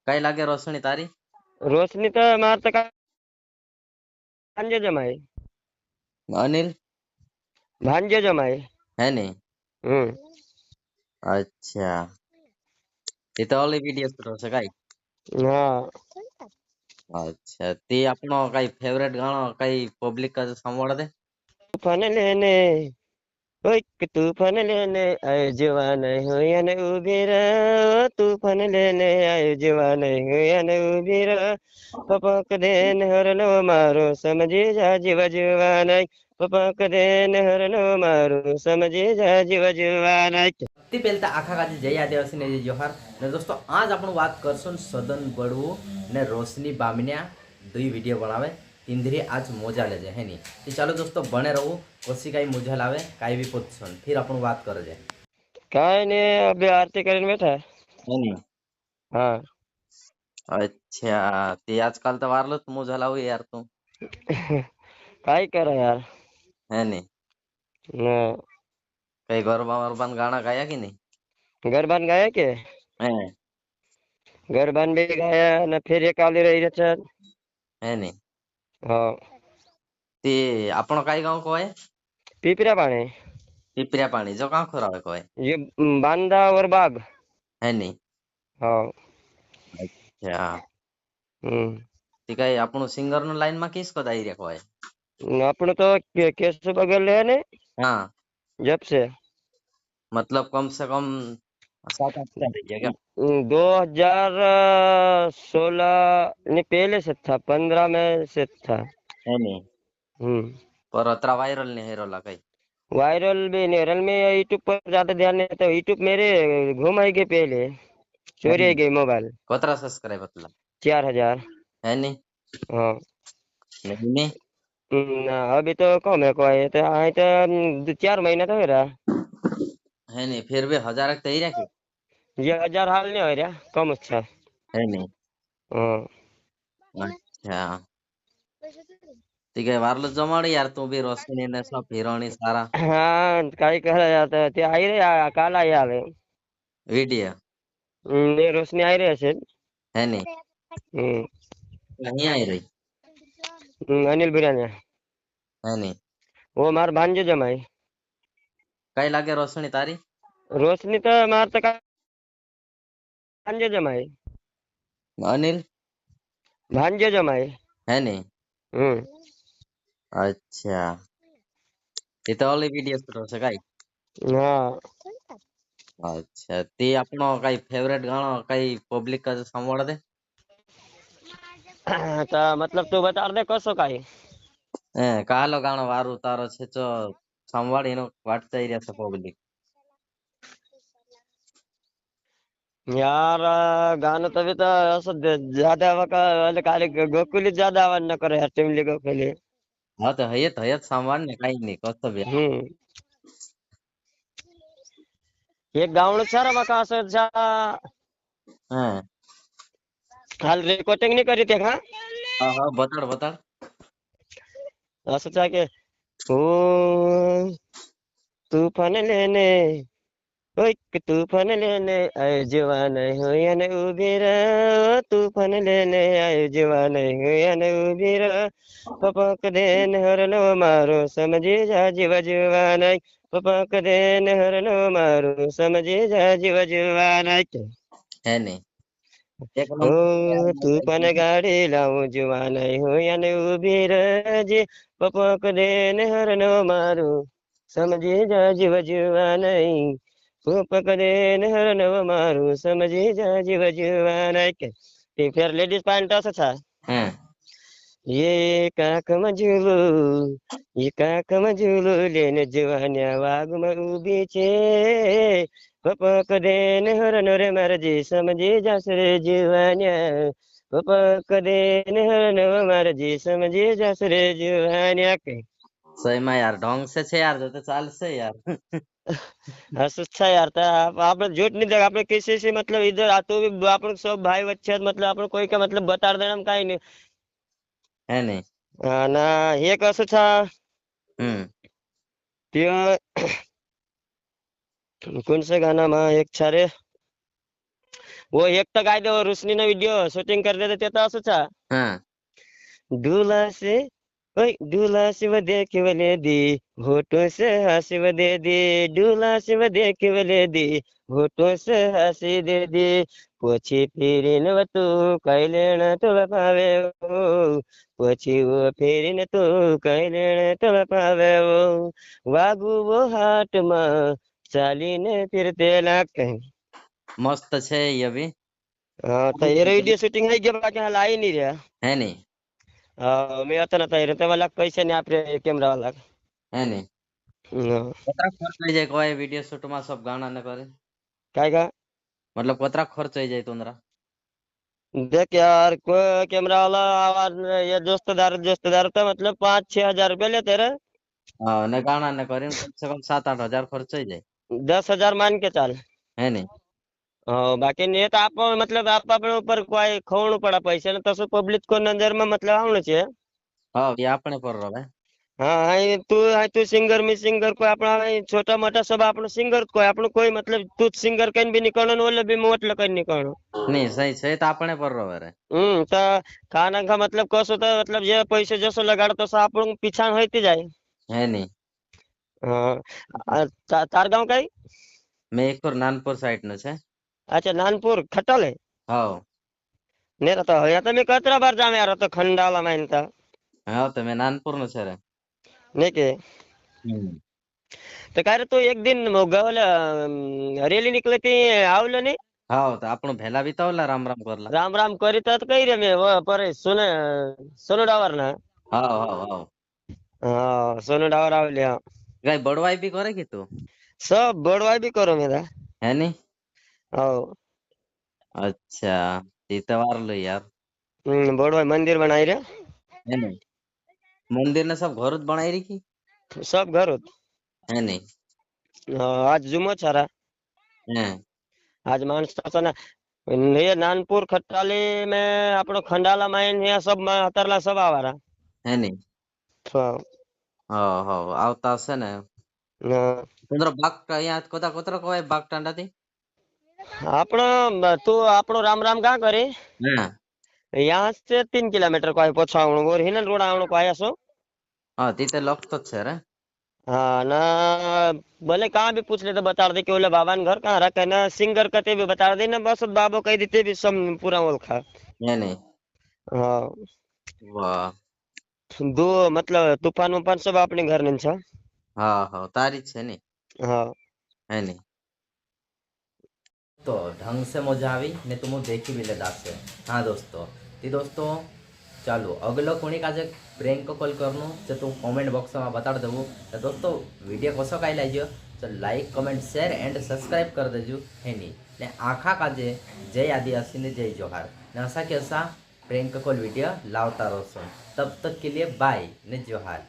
કઈ લાગે રોશની તારી? રોશની તો મારે તો ભાંજે જમાય. અનિલ ભાંજે જમાય. હે ને? અચ્છા, એ તો ઓલી વિડીયો શૂટ હશે કઈ? હા. અચ્છા, તે આપણો કઈ ફેવરેટ ગાણો કઈ પબ્લિક સાંભળે દે? તૂફાન લેને કોઈક તૂફાન લેને આય જવાન હોય ને ઉભી રહો, તૂફાન લેને આય જવાન હોય ને ઉભી રહો, પપક દેન હરનો મારો સમજી જા જીવ જવાન, પપક દેન હરનો મારો સમજી જા જીવ જવાન. તે પહેલા આખા કાજે જય આદિવાસી ને જય જોહાર ને દોસ્તો, આજ આપણું વાત કરશું સદન બળવું ને રોશની બામણિયા દુઈ વિડીયો બનાવે तिंदरी आज मोजा ले जाए है नहीं तो चलो दोस्तों बने रहो कोसी काई मोजा लावे काई भी पोजीशन फिर अपन बात कर जाए काय ने अभी आरती करने बैठा है नहीं। हाँ अच्छा ते आजकल तो वारलो तो मोजा लाओ यार तू काय कर यार है नहीं ना कई गरबा वरबान गाना गाया कि नहीं गरबान गाया के है गरबान भी गाया ना फिर एक आली रही है नहीं हाँ ते आपण काई गाँव को है पीपरा पानी पिपरिया पानी जो कहाँ खोरावे को है ये बांदा और बाग है नहीं हाँ अच्छा ते काई आपण सिंगर नो लाइन में किसको दाई रखो है अपने तो केशव बगल है ने हाँ जब से मतलब कम से कम 7-8 साल रह गया क्या 2016 ने पहले से था 15 में से था है नहीं पर अतरा वायरल नहीं है रोला कई वायरल भी नहीं वायरल में यूट्यूब पर ज्यादा ध्यान नहीं तो यूट्यूब मेरे घूम आई गए पहले चोरी आई गई मोबाइल कोतरा सब्सक्राइब मतलब 4000 है नहीं हाँ नहीं ना अभी तो कम है कोई तो आई तो 4 महीना तो हो रहा है नहीं फिर भी 1000 तक ही रखे ये 1000 हाल नहीं हो रहा कम अच्छा है नहीं हाँ अच्छा ठीक है वारलो जमाड़ी यार तू भी रोशनी ने सब हिरोनी सारा हाँ कई कह रहा था ते आई रे काल आई आवे वीडियो ने रोशनी आई रही है है नहीं कहीं आई रही अनिल बिरानिया है नहीं वो मार भांजे जमाई कई लागे रोशनी तारी रोशनी तो मार तो भांजे जमाई अनिल भांजे जमाई है नहीं अच्छा ये तो ओली वीडियो शूट हશે કઈ हाँ अच्छा તે આપણો કઈ ફેવરેટ ગાણો કઈ પબ્લિક સાંભળે દે तो मतलब तू बता दे कसो काई હે કાલો ગાણો વારું તારો છે તો સાંભળીનો વાટતા રહ્યા છે પબ્લિક यार गाना तभी तो असं ज्यादा वाले काले गोकुली ज्यादा आवाज न करे यार टिमली गोकुली હા તો હયત સાંભળ ને કઈ નહીં કશો બી एक गावण सारा बका असं હા हाल रिकॉर्डिंग नहीं करी थे हाँ હા હા બતાડ असं के ओ तूफान लेने कोई तूफान लेने आए जवान हो ने उभी रहो तूफान लेने आए जवान हो ने उभी रहो पपक देन हरनो मारो समझी जा जीव जवान पपक देन हरनो मारो समझी जा जीव जवान है नहीं एक ओ नंबर तूफान गाड़ी लाऊं जवान हो ने उभी रहे पपक देन हरनो मारो समझी जा जीव जवान पकड़े नहर नव मारू समझी जा जीव जीवान फिर लेडीज पैंट असं था ये काक मजूलू लेने जवानिया वाग में उभी छे पकड़े नहर नरे मरजी समझी जा सरे जीवानिया पकड़े नहर नव मरजी समझी जा सरे जीवानिया के सही में यार ढंग से छे यार जो तो चाल से यार अच्छा यार था आप झूठ नहीं देगा आपने किसी से मतलब इधर आतो भी अपन सब भाई बच्चे मतलब अपन कोई का मतलब बता देना हम कहीं नहीं है नहीं हाँ ना ये कसं था त्यो कौन से गाना में एक छारे वो एक तो काय दे रोशनी ने वीडियो शूटिंग कर देते ते तो असंच आहे. हाँ दूल्हा से ओए दूल्हा से वो देख वले दी होठों से हंसी वो दे दी दूल्हा से वो देख वले दी होठों से हंसी दे दी પછી ફેરીને તું કઈ લેણ તળપાવે પછી वो ફેરીને તું કઈ લેણ તળપાવે વાગુ वो હાટમાં ચાલીને ફિરતે લાગે. मस्त छे ये भी હા તો એ વિડીયો શૂટિંગ થઈ ગયા બાકી હાલ આવી નહીં રહ્યા. है नहीं મેં હતા નતા એ રીતે વાલા પૈસા ને આપડે કેમેરા વાલા. है नहीं कतरा खर्च हो जाए कोई वीडियो शूट में सब गाना न करे काय का मतलब कतरा खर्च हो जाए तुमरा देख यार कोई कैमरा वाला आवाज ये दोस्तदार तो मतलब 5-6 हजार रुपया लेते रहे. हाँ न गाना न करे कम से कम 7-8 हजार खर्च हो जाए 10 हजार मान के चाल. है नहीं हाँ बाकी नहीं तो आप मतलब आप अपने ऊपर कोई खवणું પડે પૈસા ને તો પબ્લિક को नजर में मतलब આવણું છે. हाँ ये अपने पर रहे हाँ हाई तू सिंगर मी सिंगर कोई अपना छोटा मोटा सब अपना सिंगर कोई अपना कोई मतलब तू सिंगर कहीं भी निकलनो ओले भी मोटल कहीं निकलनो नहीं सही सही तो अपने पर रहे रे तो खाना का मतलब कसो तो मतलब जे पैसे जसो लगाड़ तो આપણું પીછાણ હોતી જાય. है नहीं हाँ तार गांव कई मैं एक और नानपुर साइड न छे अच्छा नानपुर खटल है हाँ ने तो या तो मैं कतरा बार जाम यार तो खंडाला में था हाँ तो मैं नानपुर न छे रे ने के तो कह रहे तो एक दिन गवल रेली निकली थी आवलो नहीं हाँ तो આપણું ભેલા બીતાવલા રામ રામ કરલા राम राम करी तो कही रे मैं वो पर सुने सोनू डावर ना हाँ हाँ हाँ हाँ सोनू डावर आवले हाँ गाय बड़वाई भी करे कि तू सब बड़वाई भी करो मेरा है नहीं हाँ अच्छा तीतवार लो यार बड़वाई मंदिर बनाई रे है नहीं मंदिर ने सब घर बनाई रही की सब घर होत. है नहीं हाँ, आज जुमो छारा हैं आज मानस ना ये नानपुर खट्टाली में अपनो खंडाला माइन ये सब में हतरला सब आवारा है नहीं हाँ हाँ हाँ આવતા હશે ને हाँ. તમારો બાગ અહીંયા કોતા કોતરો કોઈ બાગ ટાંડાથી अपनो तू अपनो राम राम कहाँ करे હા यहाँ से 3 किलोमीटर को पहुंचावणो और हिनन रोड आवणो को आया सो હા તે લખતો જ છે રે हाँ ना भले कहाँ भी पूछ ले तो बता दे कि बोले बाबा ने घर कहाँ रखा है ना सिंगर कते भी बता दे ना बस बाबो कह देते भी सब पूरा ओळखा. है नहीं हाँ વાહ दो मतलब तूफान उफान सब अपने घर ने छा. હા હા તારી જ છે ને हाँ है नहीं तो ढंग से मजा आई ने तुम देखी भी लेदा से हाँ दोस्तों ते दोस्तों ચાલો અગલો કોની કાજે પ્રેન્ક કોલ કરનું છે તું કોમેન્ટ બોક્સમાં બતાડી દેવું તો દોસ્તો વિડીયો કશો કાંઈ લાગ્યો તો like comment share and subscribe કરી દેજો એની ને આખા કાજે જય આદિવાसी ने जय जोहार ने ऐसा कैसा प्रेंक कॉल वीडियो लावता रहो तब तक के लिए बाय ने जोहार.